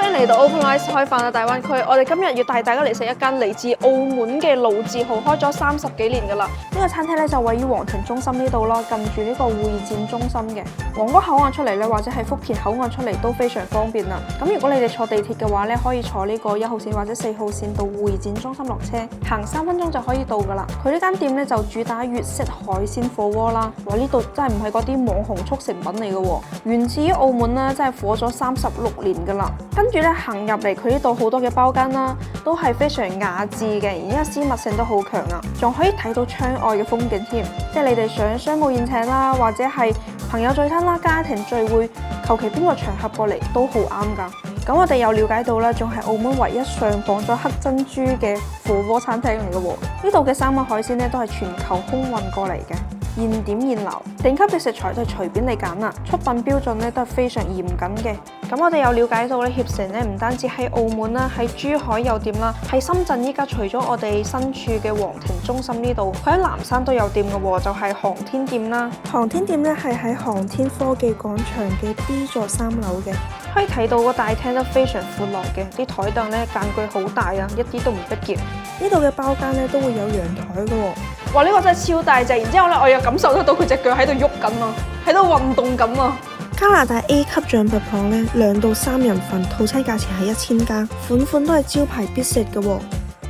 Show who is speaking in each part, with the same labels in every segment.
Speaker 1: 歡迎嚟到 OpenRice 開飯啦大灣區。我哋今日要帶大家嚟食一間嚟自澳門嘅老字號，開咗30幾年噶啦。呢個餐廳咧就位於皇庭中心呢度咯，近住呢個會展中心嘅。皇崗口岸出嚟咧，或者係福田口岸出嚟都非常方便啦。咁如果你哋坐地鐵嘅話咧，可以坐呢個1號線或者4號線到會展中心落車，行3分鐘就可以到噶啦。佢呢間店咧就主打粵式海鮮火鍋啦。哇！呢度真係唔係嗰啲網紅速成品嚟嘅喎，源自於澳門啦，真係火咗36年噶啦。跟住咧行入嚟，佢呢度好多嘅包間啦，都係非常雅致嘅，而家私密性都好強啊，仲可以睇到窗外嘅風景添。即係你哋想商務宴請啦，或者係朋友聚餐啦、家庭聚會，求其邊個場合過嚟都好啱㗎。咁我哋又了解到啦，仲係澳門唯一上榜咗黑珍珠嘅火鍋餐廳嚟嘅喎。呢度嘅3個海鮮咧都係全球空運過嚟嘅。現點現撈，頂級嘅食材都係隨便你揀啦，出品標準咧都係非常嚴謹嘅。咁我哋有了解到咧，協成咧唔單止喺澳門啦，喺珠海有店啦，喺深圳依家除咗我哋身處嘅皇庭中心呢度，佢喺南山都有店嘅喎，就係航天店啦。航天店咧係喺航天科技廣場嘅 B 座3樓嘅，可以睇到個大廳都非常闊落嘅，啲台凳咧間距好大啊，一啲都唔逼傑。呢度嘅包間咧都會有陽台嘅喎。哇！呢個真係超大隻，然之後咧，我又感受得到佢隻腳喺度喐緊啊，喺度運動緊啊！加拿大 A 級象拔蚌咧，2到3人份，套餐價錢係1000加，款都係招牌必食嘅喎，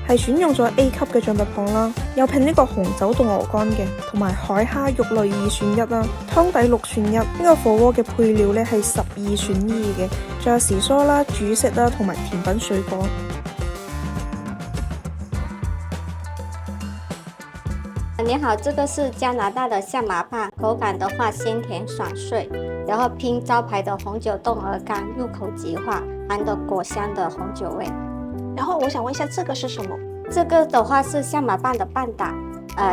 Speaker 1: 係選用咗 A 級嘅象拔蚌啦，有拼呢個紅酒凍鵝肝嘅，同埋海蝦肉類2選1啦，湯底6選1。呢個火鍋嘅配料咧係12選2嘅，仲有時蔬啦、主食啦，同埋甜品水果。
Speaker 2: 你好，这个是加拿大的象拔蚌，口感的话鲜甜爽脆，然后拼招牌的红酒冻鹅肝，入口即化，含着果香的红酒味。
Speaker 1: 然后我想问一下，这个是什么？
Speaker 2: 这个的话是象拔蚌的半打，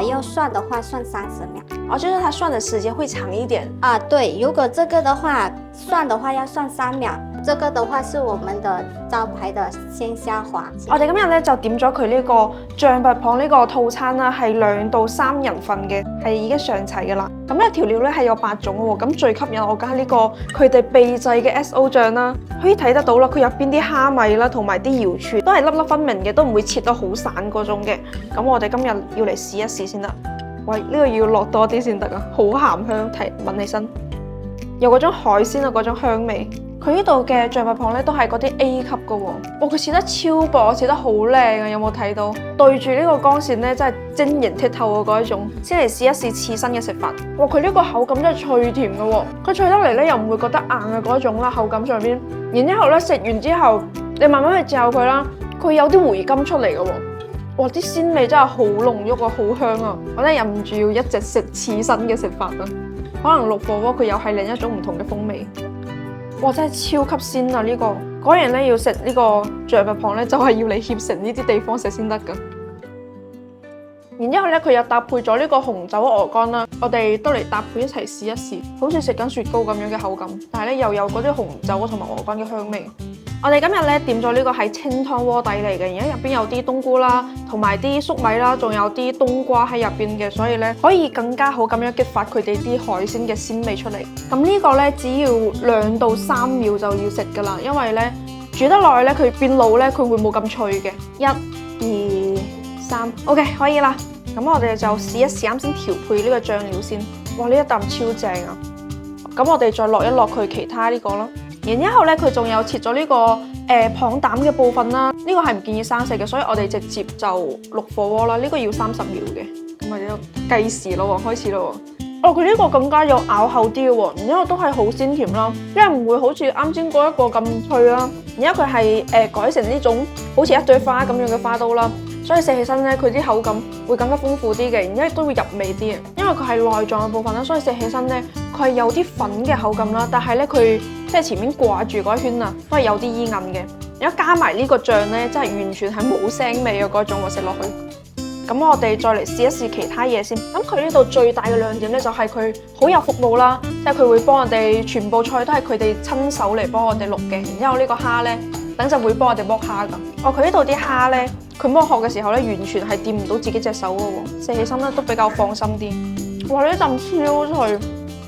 Speaker 2: 要涮的话涮30秒。
Speaker 1: 哦，就是它涮的時間會長一點
Speaker 2: 啊，對，如果這個的話涮的話要涮3秒。這個的話是我們的招牌的鮮蝦滑。
Speaker 1: 我哋今日咧就點咗佢呢個象拔蚌呢個套餐啦，係2到3人份嘅，係已經上齊嘅啦。咁咧調料咧係有8種喎，咁最吸引我梗係呢個佢哋秘製嘅 SO 醬啦，可以睇得到啦，佢入邊啲蝦米啦同埋啲瑤柱都係粒粒分明嘅，都唔會切得好散嗰種嘅。咁我哋今日要嚟試一試先得。喂，呢個要落多啲先得啊，好鹹香，聞起身有嗰種海鮮啊嗰種香味。佢呢度嘅象拔蚌咧都係嗰啲 A 級嘅喎，哇！佢切得超薄，切得好靚啊！有冇睇到？對住呢個光線咧，真係晶瑩剔透嘅嗰一種。先嚟試一試刺身嘅食法。哇！佢呢個口感真係脆甜嘅喎，佢脆得嚟咧又唔會覺得硬嘅嗰種啦，口感上邊。然之後咧食完之後，你慢慢去嚼佢啦，佢有啲回甘出嚟嘅喎。哇！啲鮮味真係好濃郁啊，好香啊！我真係忍唔住要一直食刺身嘅食法啊。可能綠火鍋佢又係另一種唔同嘅風味。哇！真係超級鮮啊！呢個果然咧要食呢個象拔蚌咧，就係要嚟協成呢啲地方食先得㗎。然之後咧，佢又搭配咗呢個紅酒鵝肝啦，我哋都嚟搭配一齊試一試，好似食緊雪糕咁樣嘅口感，但係咧又有嗰啲紅酒同埋鵝肝嘅香味。我哋今日咧點咗呢個係清湯鍋底嚟嘅，而家入邊有啲冬菇啦，同埋啲粟米啦，仲有啲冬瓜喺入邊嘅，所以咧可以更加好咁樣激發佢哋啲海鮮嘅鮮味出嚟。咁呢個咧只要2到3秒就要食㗎啦，因為咧煮得耐咧佢變老咧佢會冇咁脆嘅。1、2、3 ，OK 可以啦。咁我哋就試一試啱先調配呢個醬料先。哇！呢一啖超正啊！咁我哋再落一落佢其他呢個啦。然之後咧，佢仲有切咗呢個蚌膽嘅部分啦。呢個係唔建議生食嘅，所以我哋直接就淥火鍋啦。呢個要30秒嘅。咁我哋就計時咯喎，開始咯喎。哦，佢呢個更加有咬口啲嘅喎，然之後都係好鮮甜啦，因為唔會好似啱先嗰一個咁脆啦。然之後佢係改成呢種好似一朵花咁樣嘅花刀啦。所以食起身咧，佢啲口感會更加豐富啲嘅，然之後都會入味啲嘅。因為佢係內臟嘅部分啦，所以食起身咧，佢係有啲粉嘅口感啦。但係咧，佢即係前面掛住嗰一圈啊，都係有啲煙韌嘅。而家加埋呢個醬咧，真係完全係冇腥味嘅嗰種喎，食落去。咁我哋再嚟試一試其他嘢先。咁佢呢度最大嘅亮點咧，就係佢好有服務啦，即係佢會幫我哋全部菜都係佢哋親手嚟幫我哋淥嘅。然之後呢個蝦咧，等陣會幫我哋剝蝦㗎。哦，佢呢度啲蝦咧，佢剝殼嘅時候咧，完全係掂唔到自己隻手嘅喎，食起身咧都比較放心啲。哇！呢陣超脆，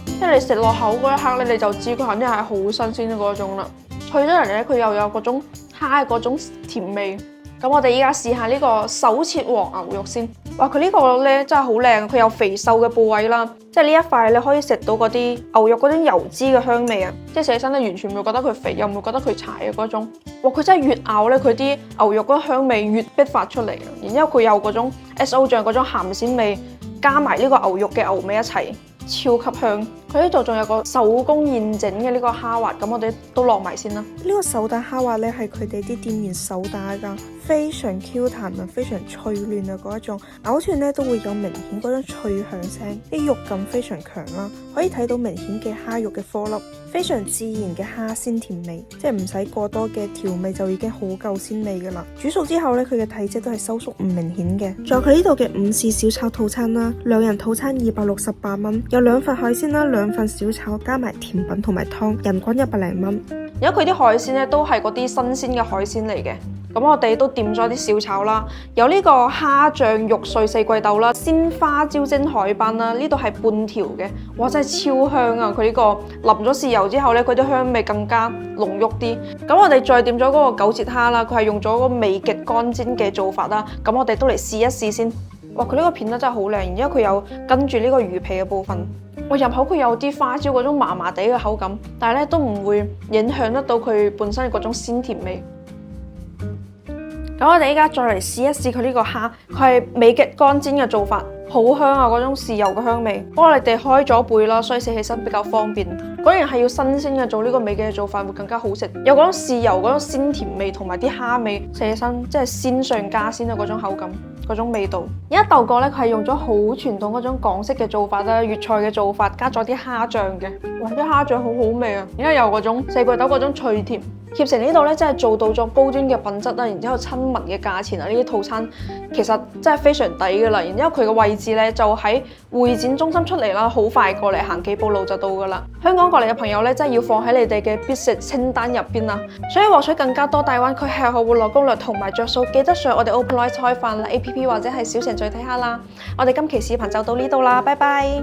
Speaker 1: 即係你食落口嗰一刻咧，你就知佢肯定係好新鮮嗰種啦。脆得嚟咧，佢又有嗰種蝦嘅嗰種甜味。咁我哋依家試下呢個手切黃牛肉先。哇！佢呢個咧真係好靚，佢有肥瘦嘅部位啦，即係呢一塊你可以食到嗰啲牛肉嗰種油脂嘅香味啊！即係食起身咧，完全唔會覺得佢肥，又唔會覺得佢柴嘅嗰種。哇！佢真係越咬咧，佢啲牛肉嗰個香味越逼發出嚟啊！然之後佢有嗰種 XO 醬嗰種鹹鮮味，加埋呢個牛肉嘅牛味一齊。超級香，佢呢度仲有個手工現整嘅呢個蝦滑，咁我哋都落埋先啦。呢個手打蝦滑咧係佢哋啲店員手打㗎，非常 Q 彈啊，非常脆嫩啊嗰一種，咬斷咧都會有明顯嗰種脆響聲，啲肉感非常強啦，可以睇到明顯嘅蝦肉嘅顆粒，非常自然嘅蝦鮮甜味，即係唔使過多嘅調味就已經好夠鮮味㗎啦。煮熟之後咧，佢嘅體積都係收縮唔明顯嘅。仲有佢呢度嘅午市小炒套餐啦，2人套餐268蚊。有2份海鮮啦，2份小炒，加埋甜品同埋湯，人均100零蚊。而家佢啲海鮮咧都係嗰啲新鮮嘅海鮮嚟嘅。咁我哋都點咗啲小炒啦，有呢個蝦醬肉碎四季豆啦，鮮花椒蒸海斑啦，呢度係半條嘅，哇真係超香啊！佢呢個淋咗豉油之後咧，佢啲香味更加濃郁啲。咁我哋再點咗嗰個9節蝦啦，佢係用咗個味極乾煎嘅做法啦。咁我哋都嚟試一試先。哇！佢呢個片咧真係好靚，然之後佢有跟住呢個魚皮嘅部分。我入口佢有啲花椒嗰種麻麻地嘅口感，但係咧都唔會影響得到佢本身嗰種鮮甜味。咁我哋依家再嚟試一試佢呢個蝦，佢係味極乾煎嘅做法，好香啊！嗰種豉油嘅香味。不過你哋開咗背啦，所以食起身比較方便。果然係要新鮮嘅做呢個味嘅做法會更加好食，有嗰種豉油嗰種鮮甜味同埋啲蝦味，食起身即係鮮上加鮮啊！嗰種口感。嗰種味道，而家豆角咧，佢係用咗好傳統嗰種港式嘅做法啦，粵菜嘅做法，加咗啲蝦醬嘅，哇！啲蝦醬好好味啊，而家有嗰種四季豆嗰種脆甜，協成呢度咧真係做到咗高端嘅品質啦，然之後親民嘅價錢啊，呢啲套餐其實真係非常抵噶啦，然之後佢嘅位置咧就喺會展中心出嚟啦，好快過嚟行幾步路就到噶啦。香港過嚟嘅朋友咧，真係要放喺你哋嘅必食清單入邊啦。所以獲取更加多大灣區吃喝玩樂攻略同埋着數，記得上我哋 Openrice 開飯啦 APP 或者係小程序睇下啦。我哋今期視頻就到呢度啦，拜拜。